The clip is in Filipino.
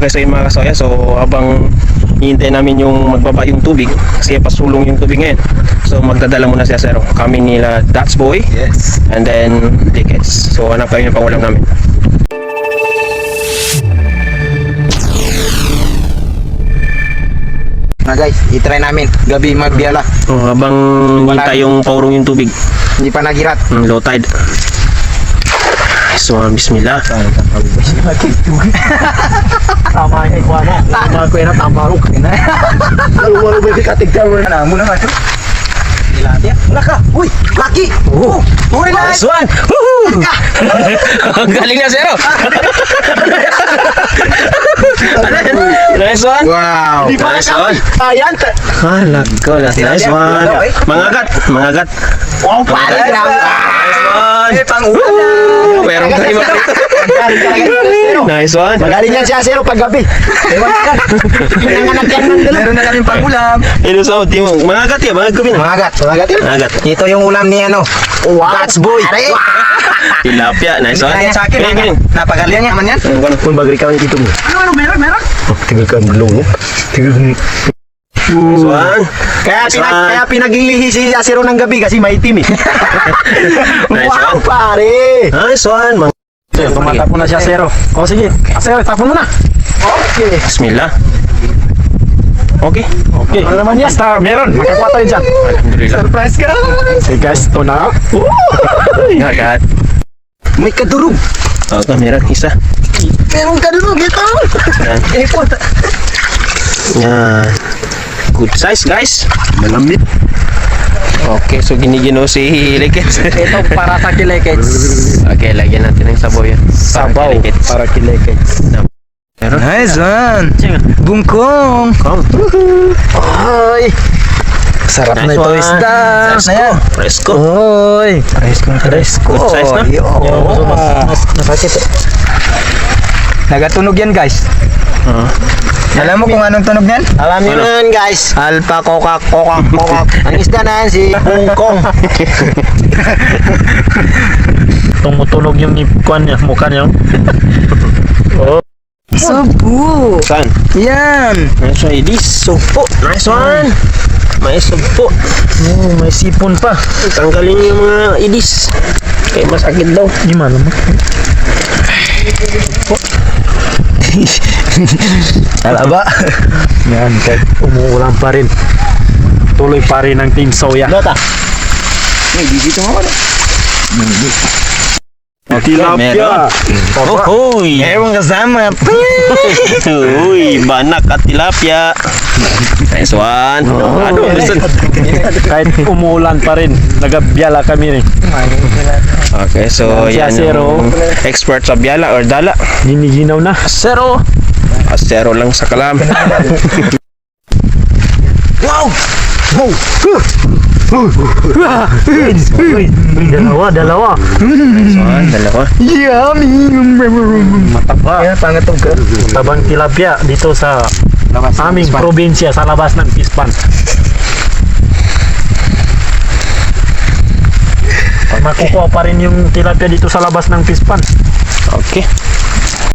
Okay, so yun mga kasoya, so habang hihintay namin yung magbaba yung tubig kasi pasulong yung tubig ngayon, so magdadala muna siya sir kami nila That's Boy, Yes. and then Lickets. So hanap kami ng pangulam namin. Na guys, i-try namin gabi magbiyala. Habang hintay yung paurong yung tubig, Hindi pa nagirat. low tide. So bismillah. Tama yung iguana. Tama ko na tama ro. Wala ba katigtaw na muna na. Tilapia. Laka. Uy, laki. Uy, Nice one! Woohoo! Ang galing na zero! Nice one! wow. Nice one! Ayan. Halako, nice one! Mangagat! Wow, pare. Nice one! Pang-ulan. Meron ka iba. Nice one! Magaling yan siya zero pag gabi. Ewan ka. Pinanganak yan ng dala. Meron na kami pang-ulam. Ito sa timong. Mangagat ya, mangagat kami na. Mangagat yun. Mangagat. Ito yung ulam ni ano. That's Boy. Tilapia, nice one. Kaya sa akin, napagaling niya man yan. Kung bagri ka dito mo. Ano, meron. Tinggal ka belum. Nice one. Kaya pinaglilihi si Asiro ng gabi kasi maitim eh. Nice Wow, one. pare. Nice one. Tumatapon na si Asiro. O sige, Asiro, tapon mo na. Okay. Bismillah. Okay. Okay. Ano naman yan? Star, meron. Makakuha tayo dyan. Alhamdulillah. Surprise guys. Hey guys, ito na. Agad. May kadurog. Oh, meron isa. Meron kadurog ito. Yan. Ipot. Yan. Good size, guys. Malamit. Okay, so ginigino si Lickets. Ito para sa kilekets. Okay, lagyan natin ng sabaw yan. Sabaw para kilekets. Meron. Nice one. Bungkong. Come. Oy. Sarap na Nice ito, one. isda. Fresco. Na yan. Fresco. Oy. Fresco. Good size na? Nakakit. Nagatunog yan guys. Alam mo kung anong tunog yan? Alam niyo na yan guys. Alpha, kokak. Ang isda na yan si Bungkong. Tumutunog yung ipkuan niya, mukha niya. Subo. Saan? Yan. Nice one. Idis. Sumpo. Nice one. May sumpo. Oh, may sipon pa. Tanggalin yung mga idis. Kaya masakit daw. Gimana mo? Alaba. Yan, kahit umuulan pa rin. Tuloy pa rin ang Team Soya. Lota. May dito mo ano? Tilapia. Uy! Ewan kasama. Uy! Banak at tilapia. Nice one. Aduh, listen. Kahit umuulan pa rin, nagabiyala kami rin. Okay, so Yan yan si Zero. yung expert sa biyala or dala. Giniginaw na. Zero. Zero lang sa kalam. Wow! Dalawa. Nice one. Dalawa. Yummy! Mataba. Kaya pangatog ka. Tabang tilapia dito sa aming probinsya sa labas ng Pispan. Makukuha pa rin yung tilapia dito sa labas ng Pispan. Okay.